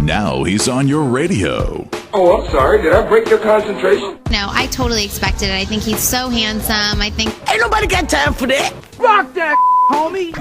Now he's on your radio. Oh, I'm sorry. Did I break your concentration? No, I totally expected it. I think he's so handsome. I think... Ain't nobody got time for that. Rock that, homie.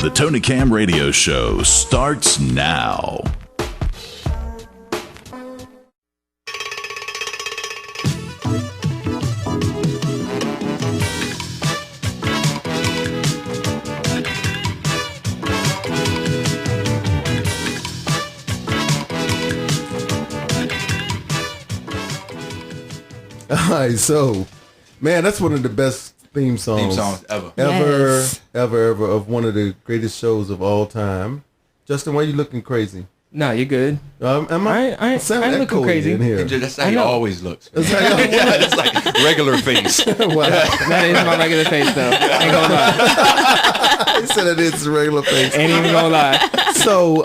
The Tony Cam Radio Show starts now. All right, so, man, that's one of the best theme songs ever. Ever of one of the greatest shows of all time. Justin, why are you looking crazy? No, you're good. Am I? I ain't looking crazy in here. That's how he always looks. It's like regular face. Wow. That is my regular face, though. Ain't gonna lie. He said it is regular face. Ain't even gonna lie. So,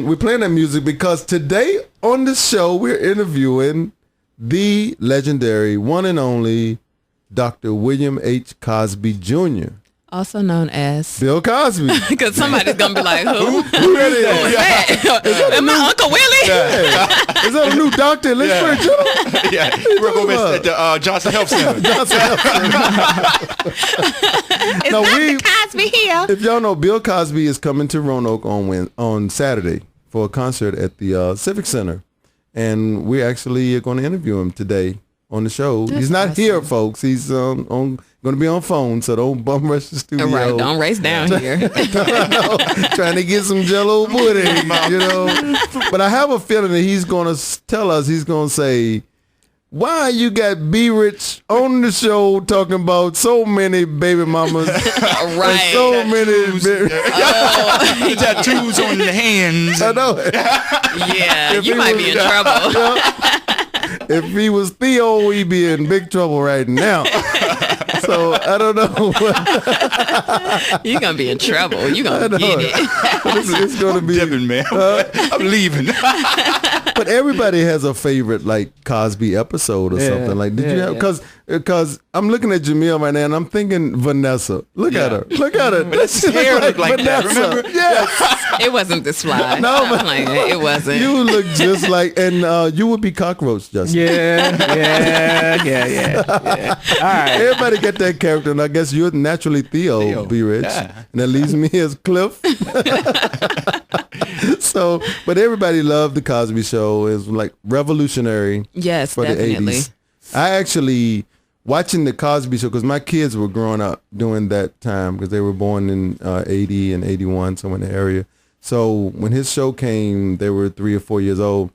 we're playing that music because today on the show, we're interviewing the legendary, one and only Dr. William H. Cosby Jr., also known as Bill Cosby. Because somebody's gonna be like, who? Who that is? Am I Uncle Willie? Yeah. Is that a new doctor in Lynchburg Joe? Yeah, we're going at the Johnson Health Center. Is Dr. Cosby here? If y'all know, Bill Cosby is coming to Roanoke on Saturday for a concert at the Civic Center. And we're actually going to interview him today on the show. He's not here, folks. He's going to be on phone, so don't bum rush the studio. Right, don't race down here. No, trying to get some Jell-O pudding, you know. But I have a feeling that he's going to tell us, he's going to say, why you got B Rich on the show talking about so many baby mamas, right? So many tattoos on the hands. I know. Yeah, you might be in trouble. If he was Theo, he'd be in big trouble right now. So I don't know. You're gonna be in trouble. You're gonna get it. It's gonna be dipping, man. I'm leaving. But everybody has a favorite like Cosby episode or something. Like, did you have? Because I'm looking at Jamil right now and I'm thinking Vanessa. Look at her. Look at her. This hair look like Vanessa. That, remember? Yes. It wasn't this fly. No, I'm like, it wasn't. You look just like, and you would be Cockroach, Justin. Yeah. All right. Everybody get that character, and I guess you're naturally Theo. B. Rich. Yeah. And that leaves me as Cliff. So, but everybody loved the Cosby Show. It was like revolutionary. Yes, for definitely. the 80s. I actually watching the Cosby Show because my kids were growing up during that time because they were born in 80 and 81, somewhere in the area. So when his show came, they were 3 or 4 years old.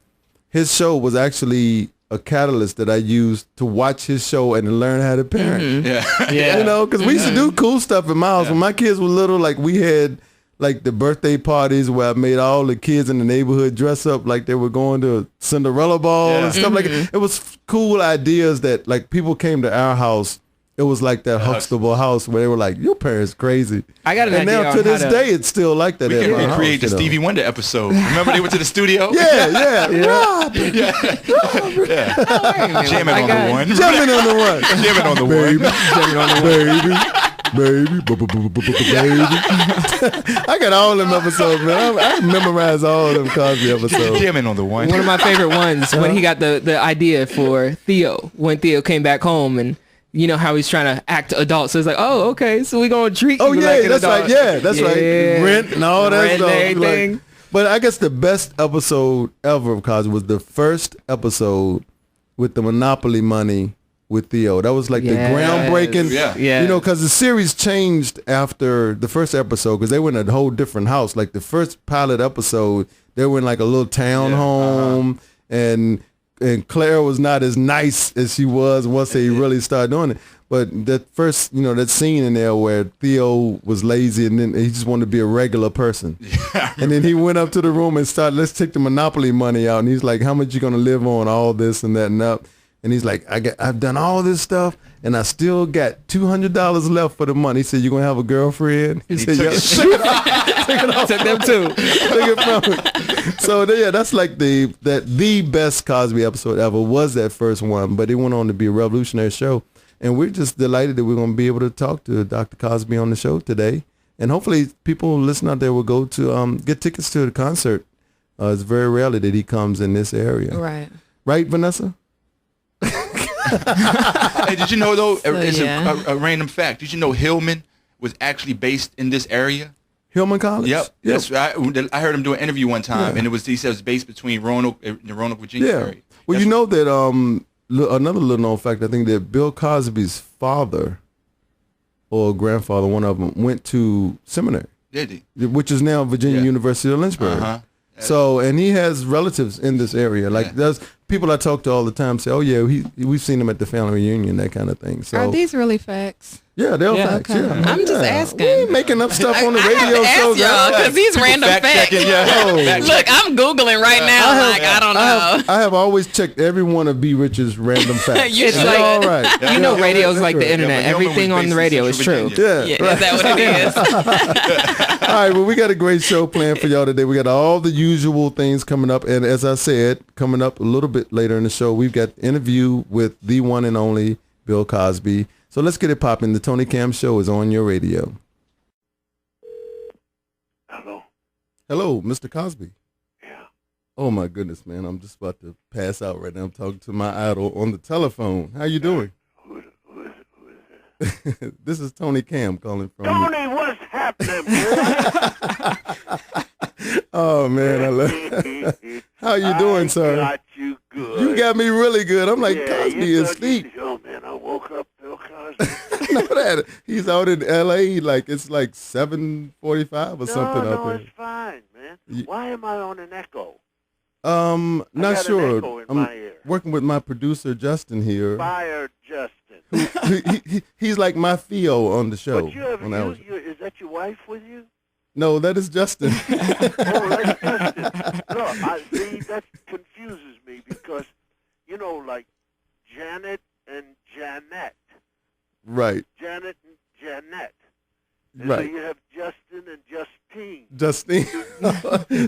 His show was actually a catalyst that I used to watch his show and to learn how to parent. Yeah. You know, because we used to do cool stuff in my house. When my kids were little, like we had like the birthday parties where I made all the kids in the neighborhood dress up like they were going to a Cinderella ball and stuff like that. It was cool ideas that like people came to our house. It was like that Huxtable house where they were like, your parents crazy. I got an and idea now to this day, it's still like that. We at can my recreate house, the Stevie Wonder episode. Remember they went to the studio? Yeah. Rob. Jamming on the one. Jamming on the one. Jamming on the Baby. one. Jamming on the one. Baby. I got all them episodes, man. I memorized all them Cosby episodes. Jamming on the one. One of my favorite ones when he got the idea for Theo, when Theo came back home and you know how he's trying to act adult. So it's like, oh, okay, so we're going to treat you like an that's adult. right. Yeah, that's right. Rent and all that stuff. Everything. Like, but I guess the best episode ever of Cosby was the first episode with the Monopoly money with Theo. That was like the groundbreaking. Yeah. You know, because the series changed after the first episode because they were in a whole different house. Like the first pilot episode, they were in like a little town home and Claire was not as nice as she was once they really started doing it. But that first, that scene in there where Theo was lazy and then he just wanted to be a regular person. And then he went up to the room and started, let's take the Monopoly money out. And he's like, how much you going to live on? All this and that and that. And he's like, I've done all this stuff and I still got $200 left for the money. He said, you going to have a girlfriend? He said, yeah. Took them too. Take it from him. So yeah, that's like the best Cosby episode ever was that first one, but it went on to be a revolutionary show. And we're just delighted that we're going to be able to talk to Dr. Cosby on the show today. And hopefully people listening out there will go to get tickets to the concert It's very rarely that he comes in this area. Right. Right, Vanessa? Hey, did you know though? It's yeah. a random fact. Did you know Hillman was actually based in this area? Hillman College? Yep. Yes. I heard him do an interview one time, and he said it was based between Roanoke, the Roanoke, Virginia area. Well, you know that another little known fact, I think that Bill Cosby's father or grandfather, one of them, went to seminary. Did he? Which is now Virginia University of Lynchburg. Uh-huh. So, and he has relatives in this area. Like, there's people I talk to all the time say, "Oh yeah, we've seen him at the family reunion," that kind of thing. So, Are these really facts? yeah, they're facts. Okay. Yeah, I'm just asking. We ain't making up stuff on the I radio have to show, ask y'all because these random facts. Look, I'm Googling right now. I don't know. I have always checked every one of B. Rich's random facts. You It's should. like- all right. You know, radio's like the right. internet. but Hillman Everything was on the based in radio is Central true. Virginia. Yeah. Yeah, is that what it is? All right, well, we got a great show planned for y'all today. We got all the usual things coming up. And as I said, coming up a little bit later in the show, we've got interview with the one and only Bill Cosby. So let's get it popping. The Tony Cam Show is on your radio. Hello. Hello, Mr. Cosby. Yeah. Oh, my goodness, man. I'm just about to pass out right now. I'm talking to my idol on the telephone. How you doing? Who is it? This is Tony Cam calling from... Tony, what's happening, boy? Oh, man. I love... How you doing, sir? Got you good. You got me really good. I'm like, yeah, Cosby you is thought asleep. Oh, man, I woke up Bill Cosby. Know that. He's out in L.A. like it's like 7:45 or something out No, there. it's fine, man. Why am I on an echo? Not got an sure. echo in I'm my ear. working with my producer Justin here. Fire Justin. He's like my Theo on the show. But you have, when I was- is that your wife with you? No, that is Justin. Oh, that's Justin. Look, see, that confuses me because, you know, like Janet and Janet. Right. Janet and Janet. And Right. so you have Justin and Justine.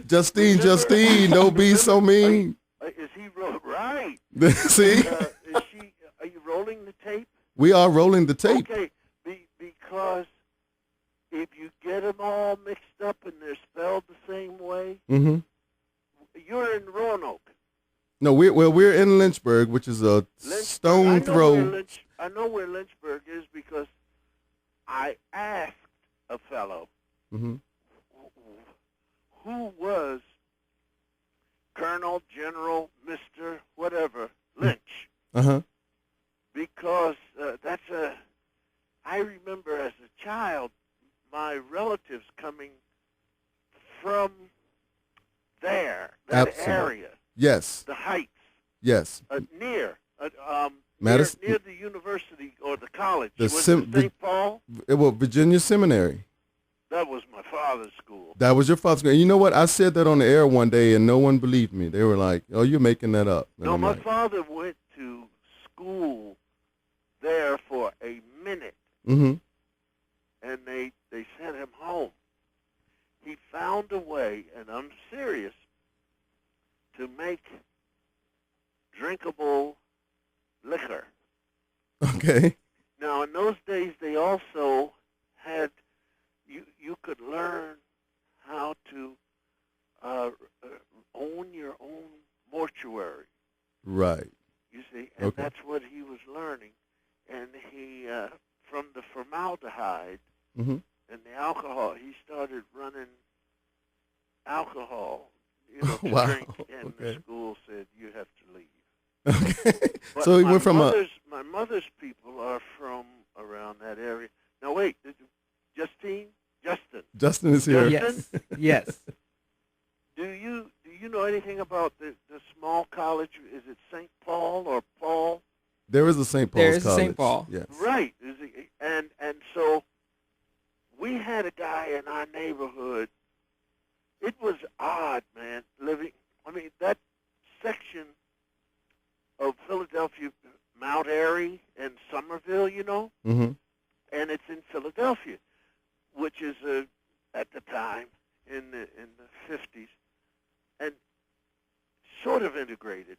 Justine, don't be so mean. Is he right? See, Are you rolling the tape? we are rolling the tape. Okay, because if you get them all mixed up and they're spelled the same way, Mm-hmm. you're in Roanoke. No, we're in Lynchburg, which is a stone throw. I know where Lynchburg is because I asked a fellow Mm-hmm. who was Colonel, General, Mr. whatever, Lynch. Uh-huh. Because I remember as a child, my relatives coming from there, that Absolutely. area, Yes. the Heights, Yes. near Madison- near the university or the college. The Was Sim- it St. Paul? Well, Virginia Seminary. That was my father's school. That was your father's. You know what? I said that on the air one day, and no one believed me. They were like, "Oh, you're making that up." And No, I'm my like, father went to school there for a minute, mm-hmm. and they sent him home. He found a way, and I'm serious, to make drinkable liquor. Okay. Now, in those days, they also had, you could learn how to own your own mortuary. Right. You see, and Okay. that's what he was learning. And he, from the formaldehyde Mm-hmm. and the alcohol, he started running alcohol, to Wow. drink, and Okay. the school said, you have to leave. Okay. But So he my went from my mother's people are from around that area. Now, wait, Justin? Justin is here. Yes. Yes. Do you know anything about the small college? Is it St. Paul or Paul? There is a St. Paul's There is a College. St. Paul. Yes. Right. And so we had a guy in our neighborhood. It was odd, man, living. I mean, that section of Philadelphia, Mount Airy and Somerville, Mm-hmm. and it's in Philadelphia, which is at the time in the 50s, and sort of integrated.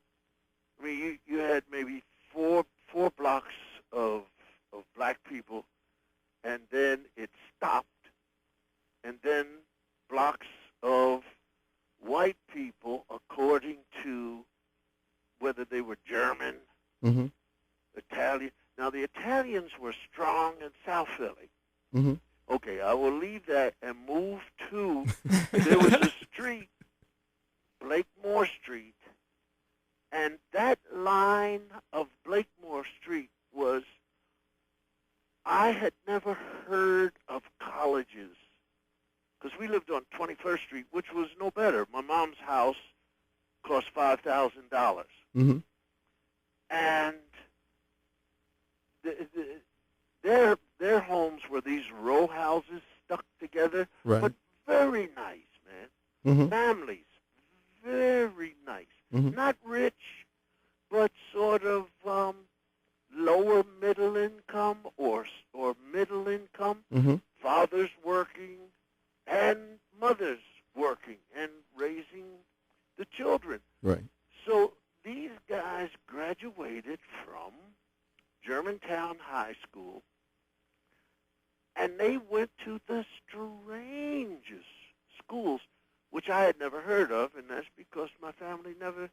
I mean, you had maybe four blocks of black people, and then it stopped, and then blocks of white people comedians were strong in South Philly. Mm-hmm. Okay, I will leave that and move to, there was a street, Blakemore Street, and that line of Blakemore Street was, I had never heard of colleges, because we lived on 21st Street, which was no better. My mom's house cost $5,000. Mm-hmm. And their homes were these row houses stuck together, Right. but very nice, man. Mm-hmm. Families, very nice. Mm-hmm. Not rich, but sort of lower middle income or middle income. Mm-hmm. Fathers working and mothers working and raising the children. Right. So these guys graduated from Germantown High School, and they went to the strangest schools, which I had never heard of, and that's because my family never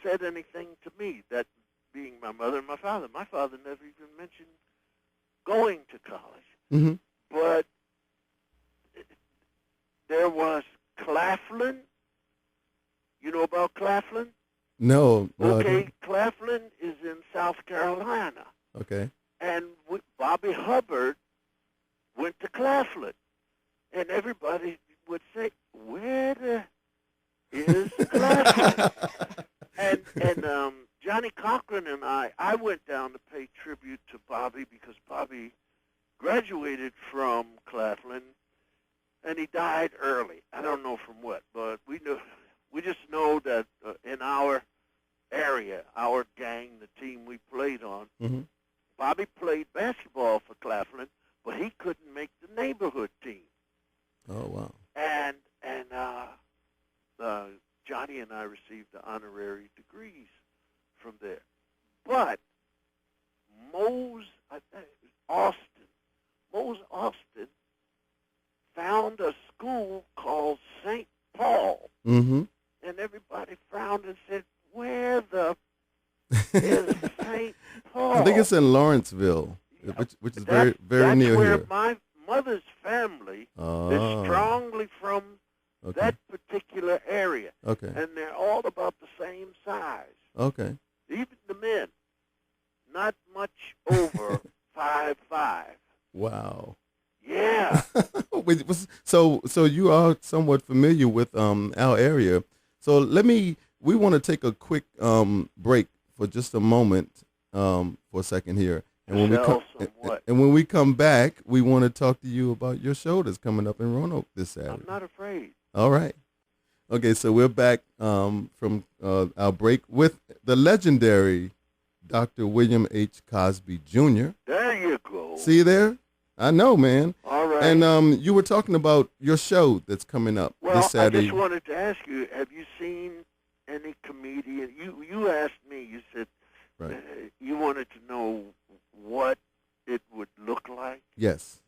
said anything to me, that being my mother and my father. My father never even mentioned going to college. Mm-hmm. But there was Claflin. You know about Claflin? No. Okay, Claflin is in South Carolina. Okay. And Bobby Hubbard went to Claflin. And everybody would say, where the is Claflin? and Johnny Cochran and I went down to pay tribute to Bobby because Bobby graduated from Claflin, and he died early. I don't know from what, but we just know that in our area, our gang, the team we played on, Mm-hmm. Bobby played basketball for Claflin, but he couldn't make the neighborhood team. Oh, wow. And Johnny and I received the honorary degrees from there. But Mose Austin found a school called St. Paul. Mm-hmm. And everybody frowned and said, where the is St. Paul? I think it's in Lawrenceville, which is very near that's where here. my mother's family Oh. is strongly from Okay. that particular area. Okay. And they're all about the same size. Okay. Even the men, not much over 5'5". Wow. Yeah. So you are somewhat familiar with our area. So we want to take a quick break for just a moment, for a second here. And when we come back, we want to talk to you about your show that's coming up in Roanoke this Saturday. I'm not afraid. All right. Okay, so we're back from our break with the legendary Dr. William H. Cosby Jr. There you go. See you there? I know, man. All right. And you were talking about your show that's coming up this Saturday. I just wanted to ask you, have you seen any comedian? You asked me, you said Right. You wanted to know what it would look like. Yes.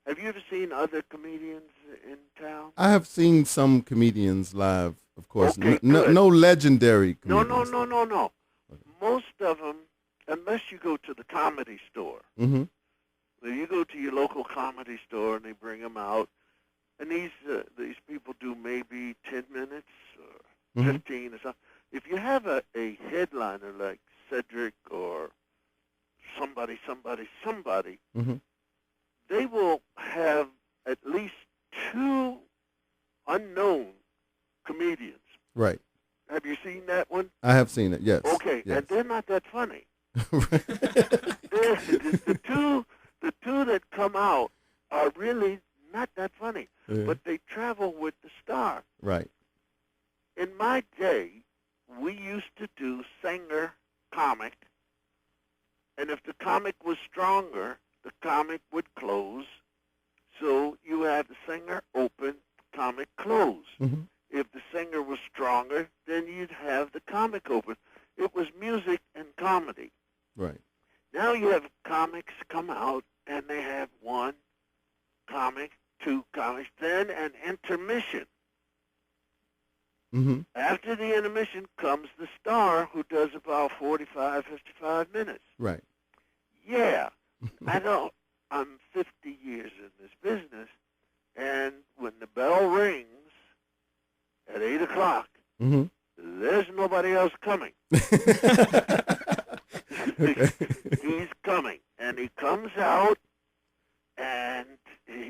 Have you ever seen other comedians in town? I have seen some comedians live, of course. Okay, no legendary comedians. No. Most of them, unless you go to the Comedy Store. Mm-hmm. You go to your local Comedy Store and they bring them out, and these people do maybe 10 minutes or 15 or something. If you have a headliner like Cedric or somebody, Mm-hmm. they will have at least 2 unknown comedians. Right. Have you seen that one? I have seen it, yes. Okay, yes. and they're not that funny. The two that come out are really not that funny, but they travel with the star. Right. In my day, we used to do singer comic, and if the comic was stronger, the comic would close. So you have the singer open, comic close. Mm-hmm. If the singer was stronger, then you'd have the comic open. It was music and comedy. Right. Now you have comics come out, and they have 1 comic, 2 comics, then an intermission. Mm-hmm. After the intermission comes the star, who does about 45, 55 minutes. Right. Yeah. I'm 50 years in this business, and when the bell rings at 8 o'clock, there's nobody else coming. He's coming, and he comes out, and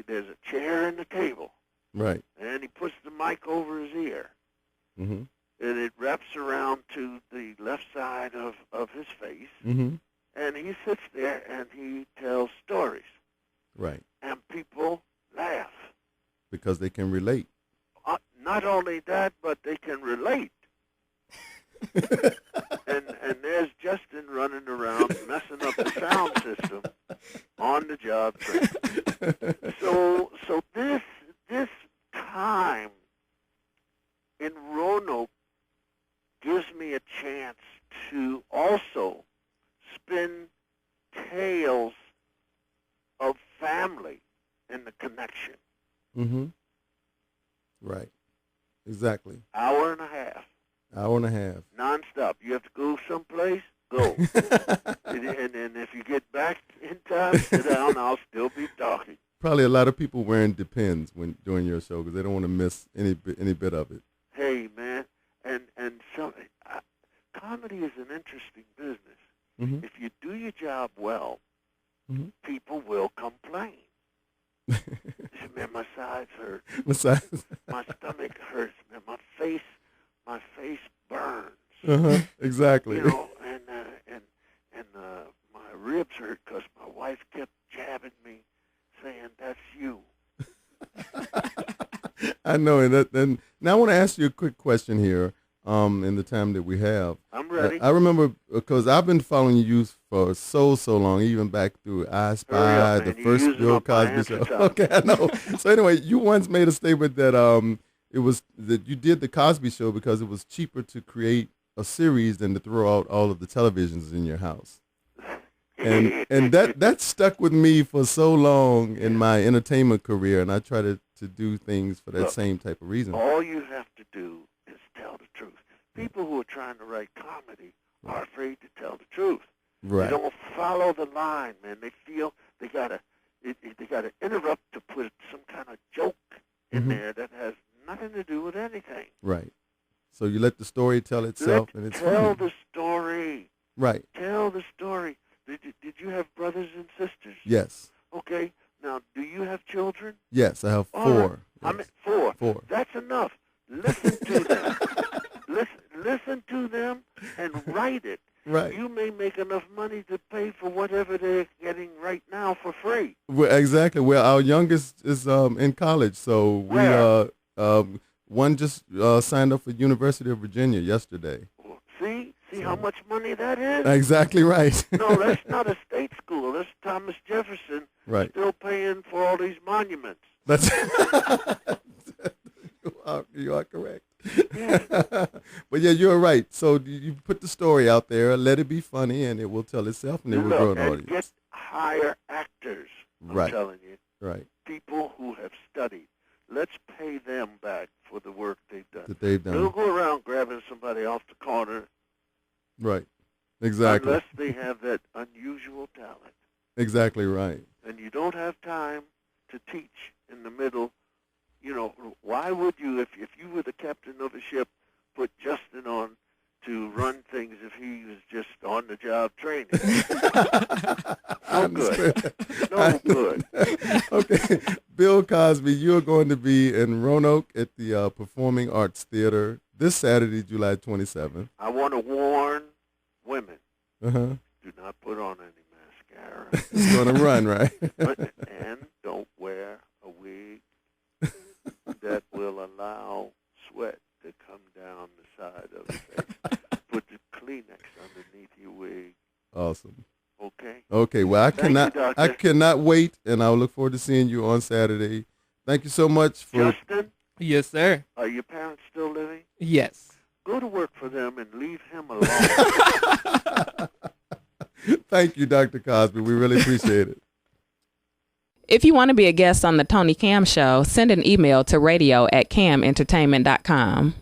there's a chair and a table. Right. And he puts the mic over his ear. Mm-hmm. And it wraps around to the left side of his face. Mm-hmm. And he sits there and he tells stories. Right. And people laugh. Because they can relate. Not only that, but they can relate. and there's Justin running around messing up the sound system on the job training. So this time in Roanoke gives me a chance to also spin tales of family and the connection. Mm-hmm. Right. Exactly. Hour and a half. Hour and a half. Nonstop. You have to go someplace, go. and if you get back in time, sit down, I'll still be talking. Probably a lot of people wearing Depends when doing your show because they don't want to miss any bit of it. Hey, man, and so comedy is an interesting business. Mm-hmm. If you do your job well, people will complain. Man, my sides hurt. My stomach hurts. Man, my face burns. Exactly. You know, and my ribs hurt because my wife kept jabbing me, saying, "That's you." I know, and now I want to ask you a quick question here. In the time that we have, I'm ready. I remember because I've been following you for so long, even back through I Spy, the first Bill Cosby show. Okay, I know. So anyway, you once made a statement that it was that you did the Cosby Show because it was cheaper to create a series than to throw out all of the televisions in your house. And that stuck with me for so long in my entertainment career, and I try to do things for that same type of reason. All you have to do is tell the truth. People who are trying to write comedy are afraid to tell the truth. Right. They don't follow the line, man. They feel they gotta interrupt to put some kind of joke in there that has nothing to do with anything. Right. So you let the story tell itself, and it's tell funny. the story. Right. Tell the story. Did you have brothers and sisters? Yes. Okay. Now, do you have children? Yes, I have All 4. right. I mean, 4. 4. That's enough. Listen to them. Listen to them and write it. Right. You may make enough money to pay for whatever they're getting right now for free. Well, exactly. Well, our youngest is in college, so we one just signed up for University of Virginia yesterday. See how much money that is? Exactly right. No, that's not a state school. That's Thomas Jefferson. Right. Still paying for all these monuments. That's you are correct. Yeah. But yeah, you're right. So you put the story out there, let it be funny, and it will tell itself, and it will grow an audience. Get hire actors. I'm telling you. Right. People who have studied. Let's pay them back for the work they've done. That they've done. Don't go around grabbing somebody off the corner. Right. Exactly. Unless they have that unusual talent. Exactly right. And you don't have time to teach in the middle. You know, why would you, if you were the captain of a ship, put Justin on to run things if he was just on the job training? No good. No good. Okay. Bill Cosby, you're going to be in Roanoke at the Performing Arts Theater this Saturday, July 27th. I want to warn women. Do not put on any mascara. It's going to run, right? And don't wear a wig that will allow sweat to come down the side of the face. Put the Kleenex underneath your wig. Awesome. Okay. Okay. Well, I you, cannot wait, and I'll look forward to seeing you on Saturday. Thank you so much for. Justin. Yes, sir. Are your parents still living? Yes. Go to work for them and leave him alone. Thank you, Dr. Cosby. We really appreciate it. If you want to be a guest on the Tony Camm Show, send an email to radio@cammentertainment.com.